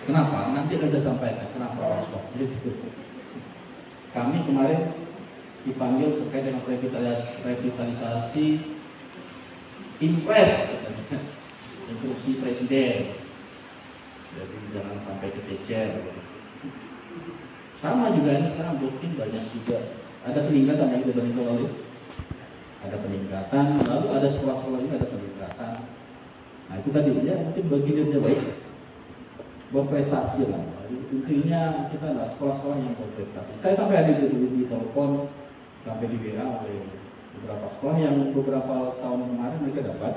Kenapa? Nanti akan saya sampaikan kenapa was-was itu. Kami kemarin dipanggil terkait dengan revitalisasi impres, katanya, instruksi presiden. Jadi jangan sampai kececer. Sama juga ini sekarang booking banyak juga. Ada peningkatan yang dibandingkan lalu. Ada peningkatan, lalu ada sekolah-sekolah juga ada peningkatan. Nah itu tadi ya mungkin bagi dia baik berprestasi lah. Intinya kita adalah sekolah-sekolah yang berprestasi. Saya sampai ada di telepon, sampai di WA oleh beberapa sekolah yang beberapa tahun kemarin mereka dapat,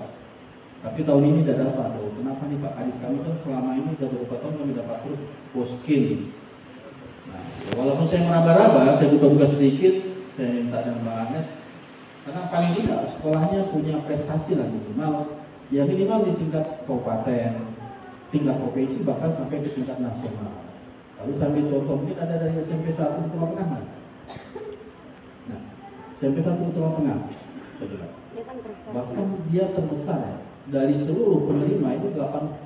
tapi tahun ini tidak dapat. Kenapa nih Pak? Kadis kami kan selama ini sudah beberapa tahun kami dapat terus poskin. Nah, walaupun saya meraba-raba, saya buka-buka sedikit, saya minta dengan Mbak Anes, karena paling tidak sekolahnya punya prestasi lah minimal, ya minimal di tingkat kabupaten, tingkat provinsi, bahkan sampai ke tingkat nasional. Lalu sambil contoh mungkin ada dari SMP 1 di Pulau Tengah. Nah, SMP 1 di Pulau Tengah, saya bilang. Bahkan dia terbesar ya, dari seluruh penerima itu 8.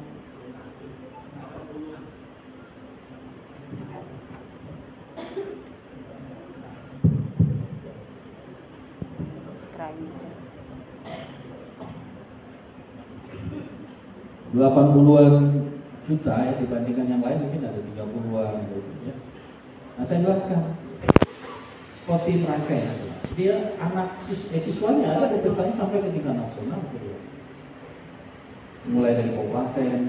$80-an juta ya, dibandingkan yang lain mungkin ada 30-an gitu ya. Nah saya jelaskan seperti mereka ya, dia anak siswanya ada berprestasi sampai ke tingkat nasional gitu. Mulai dari kabupaten,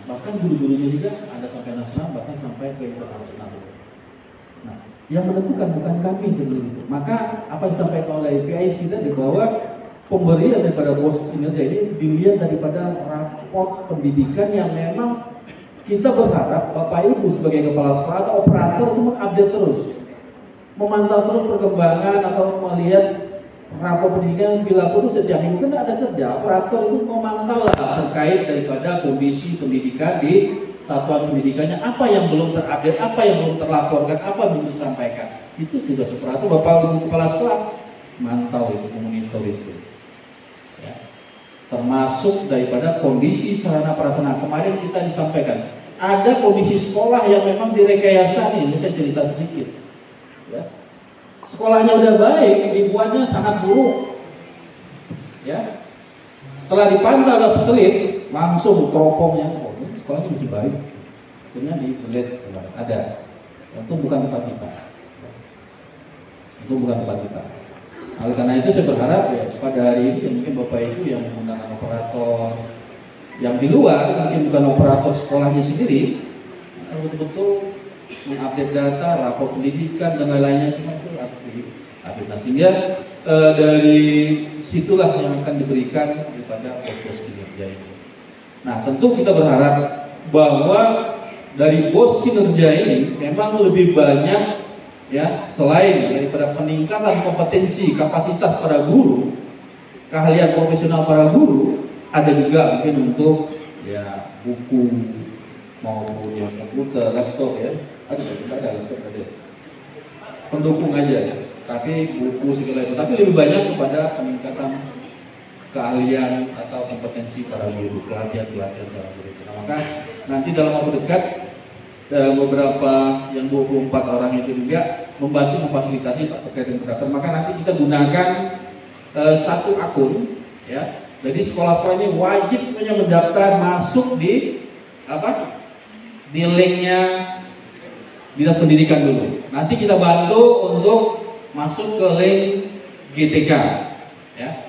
bahkan guru-gurunya juga ada sampai nasional, bahkan sampai ke internasional. Nah yang menentukan bukan kami sebenarnya itu. Maka apa yang disampaikan oleh PIC tadi bahwa pemberian daripada bos kinerja ini dilihat daripada raport pendidikan yang memang kita berharap Bapak Ibu sebagai kepala sekolah atau operator itu mengupdate terus, memantau terus perkembangan atau melihat raport pendidikan bila perlu setiap minggu kan ada kerja operator itu memantau lah terkait daripada kondisi pendidikan di satuan pendidikannya, apa yang belum terupdate, apa yang belum terlaporkan, apa yang belum disampaikan. Itu tugas operator. Bapak Ibu kepala sekolah mantau itu, memonitor itu. Termasuk daripada kondisi sarana prasarana. Kemarin kita disampaikan ada kondisi sekolah yang memang direkayasa nih, ini saya cerita sedikit ya. Sekolahnya udah baik, dibuatnya sangat buruk ya. Setelah dipantau ada satelit, langsung teropongnya, oh ini sekolahnya masih baik, akhirnya dilihat ada. Itu bukan tempat kita, itu bukan tempat kita. Oleh karena itu saya berharap ya pada hari ini mungkin Bapak Ibu yang menggunakan operator yang di luar, mungkin bukan operator sekolahnya sendiri, betul-betul mengupdate data, rapor pendidikan dan lain-lainnya semua itu update. Nah, sehingga dari situlah yang akan diberikan kepada bos-bos kinerja ini. Nah tentu kita berharap bahwa dari bos kinerja ini memang lebih banyak ya, selain daripada peningkatan kompetensi kapasitas para guru, keahlian profesional para guru, ada juga mungkin untuk ya buku maupun yang komputer, laptop ya, ada laptop ada pendukung aja ya, tapi buku segala itu, tapi lebih banyak kepada peningkatan keahlian atau kompetensi para guru, pelatihan para guru. Nah, maka nanti dalam waktu dekat beberapa yang 24 orang itu juga membantu memfasilitasi terkait dengan pendaftar. Maka nanti kita gunakan satu akun ya. Jadi sekolah-sekolah ini wajib semuanya mendaftar masuk di apa? Di linknya Dinas Pendidikan dulu. Nanti kita bantu untuk masuk ke link GTK ya.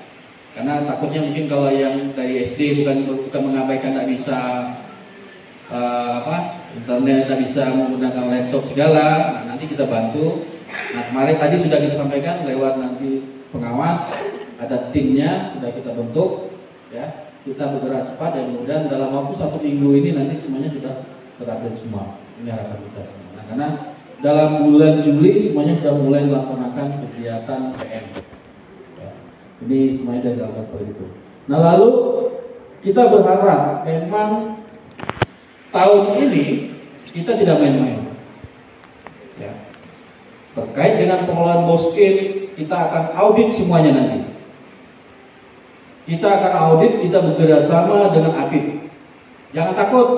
Karena takutnya mungkin kalau yang dari SD bukan mengabaikan tak bisa internet, tak bisa menggunakan laptop segala. Nah, nanti kita bantu. Nah kemarin tadi sudah kita sampaikan lewat nanti pengawas, ada timnya sudah kita bentuk ya. Kita bergerak cepat dan mudah dalam waktu 1 minggu ini nanti semuanya sudah terupdate semua. Ini harapan kita semua. Nah, karena dalam bulan Juli semuanya sudah mulai melaksanakan kegiatan PM ya. Ini semuanya dari dalam seperti itu. Nah lalu kita berharap memang tahun ini kita tidak main-main ya. Terkait dengan pengelolaan boskin, kita akan audit semuanya nanti. Kita akan audit, kita bekerjasama dengan APIP. Jangan takut.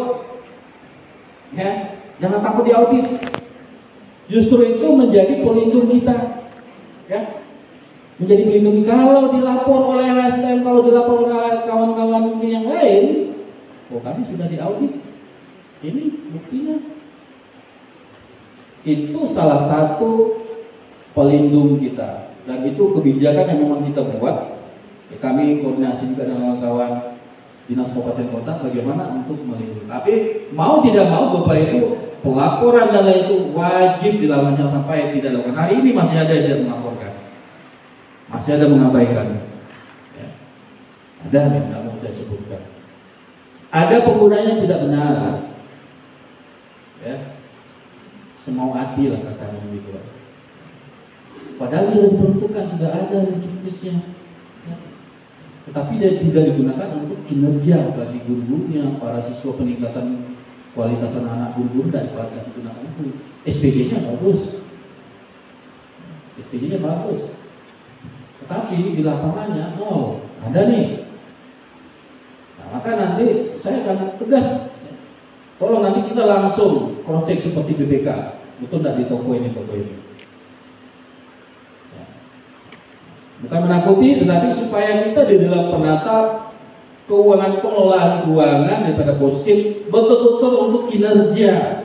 Ya, jangan takut diaudit. Justru itu menjadi pelindung kita, ya, menjadi pelindung. Kalau dilapor oleh LSM, kalau dilapor oleh kawan-kawan yang lain, oh kami sudah diaudit. Ini buktinya. Itu salah satu pelindung kita, dan itu kebijakan yang memang kita buat. Ya, kami koordinasi juga dengan kawan dinas kabupaten kota bagaimana untuk melindungi. Tapi mau tidak mau Bapak Ibu, pelaporan dan lain itu wajib dilakukan sampai tidak dilakukan. Hari ini masih ada yang tidak melaporkan, masih ada mengabaikan. Ya. Ada yang tidak mau saya sebutkan. Ada penggunanya tidak benar. Ya. Semau hati lah kasarnya begitu. Padahal sudah diperuntukkan, sudah ada checklistnya. Ya. Tetapi dia tidak digunakan untuk kinerja bagi guru-gurunya, para siswa, peningkatan kualitas anak-anak guru-guru dan digunakan itu. SPG-nya bagus, SPG-nya bagus. Tetapi di lapangannya, oh ada nih. Nah, maka nanti saya akan tegas. Kalau nanti kita langsung cross check seperti BPK, betul tidak di toko ini, toko ini. Bukan menakuti, tetapi supaya kita di dalam penata keuangan, pengelolaan keuangan daripada Boskin betul-betul untuk kinerja,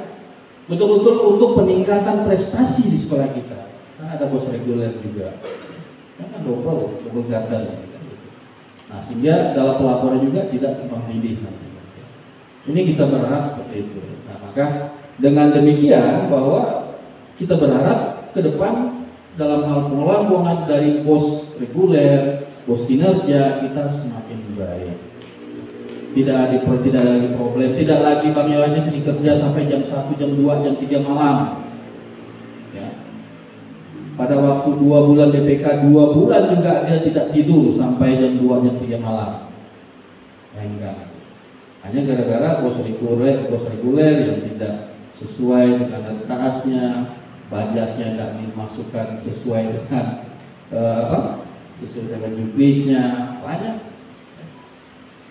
betul-betul untuk peningkatan prestasi di sekolah kita. Nah, ada bos reguler juga, kan double ganda. Nah, sehingga dalam pelaporan juga tidak tumpang tindih. Ini kita berharap seperti itu. Nah, maka dengan demikian bahwa kita berharap ke depan dalam hal pengelolaan keuangan dari bos reguler, bos kinerja kita semakin baik. Tidak ada lagi problem, tidak lagi Bang Yohanes ini kerja sampai jam 1, jam 2, jam 3 malam. Ya. Pada waktu 2 bulan DPK, 2 bulan juga dia tidak tidur sampai jam 2, jam 3 malam. Enggak. Hanya gara-gara bos reguler yang tidak sesuai dengan RKAS-nya, bajasnya tidak dimasukkan sesuai dengan sesuai dengan juknisnya, banyak.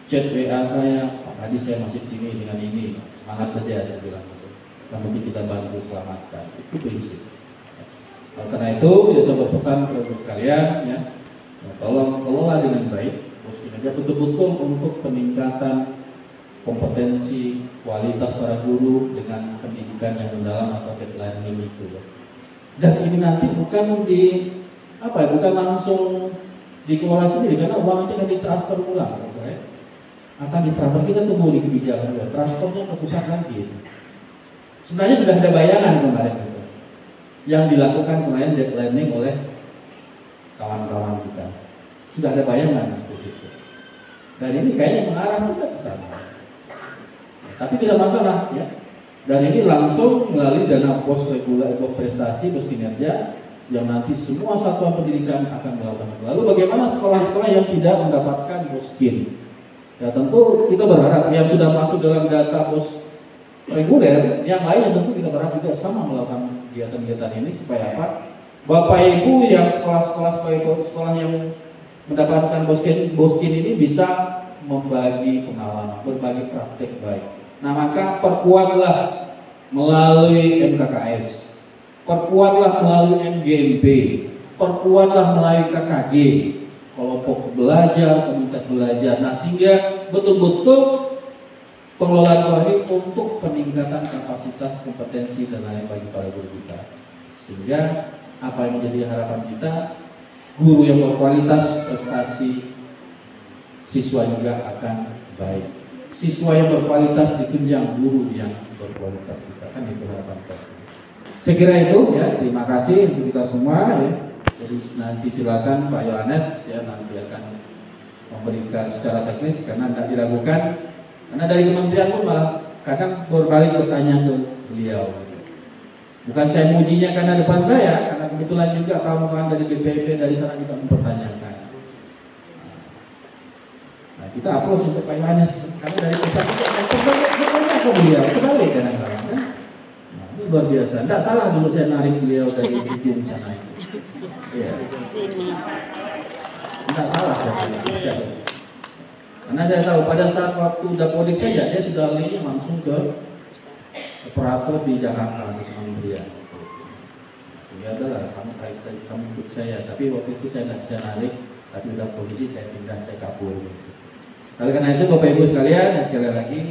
Chat WA saya, Pak tadi saya masih sini dengan ini, semangat saja saya bilang itu. Dan mungkin kita bantu selamatkan, itu prinsip. Nah, karena itu ya saya berpesan kepada sekalian, ya, tolong kelola dengan baik bos kinerja betul-betul untuk peningkatan kompetensi, kualitas para guru dengan pendidikan yang mendalam atau learning itu. Ya. Dan ini nanti bukan bukan langsung dikelola sendiri karena uang itu akan ditransfer ulang, ya. Akan ditransfer, kita tunggu di kebijakan, ya. Transfernya ke pusat lagi. Sebenarnya sudah ada bayangan kemarin itu, yang dilakukan kemarin learning oleh kawan-kawan kita. Sudah ada bayangan di situ. Dan ini kayaknya mengarah juga ke sana. Tapi tidak masalah, ya. Dan ini langsung melalui dana pos reguler, pos prestasi, pos kinerja yang nanti semua satuan pendidikan akan melakukan. Lalu bagaimana sekolah-sekolah yang tidak mendapatkan poskin? Ya tentu kita berharap yang sudah masuk dalam data pos reguler, yang lain tentu kita berharap juga sama melakukan kegiatan-kegiatan ini supaya apa? Bapak Ibu yang sekolah yang mendapatkan poskin ini bisa membagi pengalaman, berbagi praktek baik. Nah, maka perkuatlah melalui MKKS, perkuatlah melalui MGMP, perkuatlah melalui KKG, kelompok belajar, komunitas belajar. Nah, sehingga betul-betul pengelolaan keuangan untuk peningkatan kapasitas, kompetensi dan lain bagi para guru kita. Sehingga apa yang menjadi harapan kita, guru yang berkualitas, prestasi siswa juga akan baik. Siswa yang berkualitas ditunjang guru yang berkualitas, kita kan itu harapan kita. Saya kira itu, ya. Terima kasih untuk kita semua, ya. Jadi nanti silakan Pak Yohanes, ya, nanti akan memberikan secara teknis karena tidak diragukan. Karena dari kementerian pun malah kadang berbalik bertanya ke beliau. Bukan saya mujinya karena depan saya, karena kebetulan juga kawan-kawan dari BPP dari sana juga mempertanyakan. Nah, kita aplaus untuk Pak Yohanes karena dari pusat bertanya ke beliau, kebalik kadang-kadang kan. Nah, ini luar biasa. Tidak salah dulu saya narik beliau dari tim sana itu. Iya. Tidak salah saya. Karena saya tahu pada saat waktu Dapodik saja dia sudah linknya langsung ke operator di Jakarta di Kementerian. Sehingga adalah kamu ikut saya, tapi waktu itu saya tidak bisa narik, tapi udah polisi saya pindah, saya kabur. Oleh karena itu Bapak Ibu sekalian, sekali lagi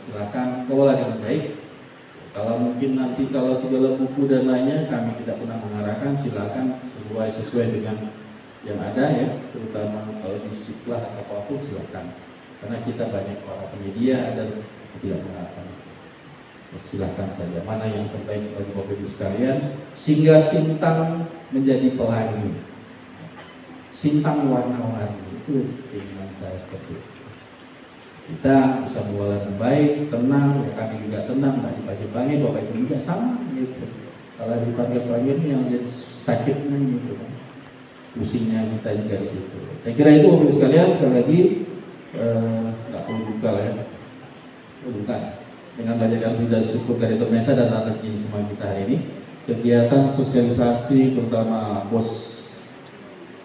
silakan kelola dengan baik. Kalau mungkin nanti kalau segala buku dan lainnya kami tidak pernah mengarahkan, silakan sesuai dengan yang ada ya, terutama kalau di siklah atau apapun silakan. Karena kita banyak para penyedia dan tidak mengarahkan. Silakan saja mana yang terbaik bagi Bapak Ibu sekalian, sehingga Sintang menjadi pelangi. Sintang warna-warni itu keinginan saya seperti itu. Kita bisa mengelola dengan baik, tenang, ya kami juga tenang, nggak dipanggil-panggil, Bapak Ibu juga sama gitu. Kalau dipanggil-panggil yang jadi sakitnya gitu kan, pusingnya kita juga di situ. Saya kira itu Bapak Ibu sekalian, sekali lagi nggak perlu buka lah ya, bukan. Dengan banyakkan sudah syukur dari Mesa dan atas ini semua kita hari ini, kegiatan sosialisasi terutama bos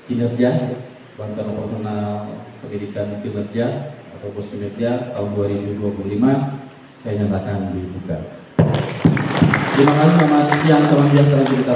kinerja, bantuan operasional pendidikan kinerja atau bos kinerja tahun 2025 saya nyatakan dibuka. Terima kasih, selamat siang, salam sejahtera kita.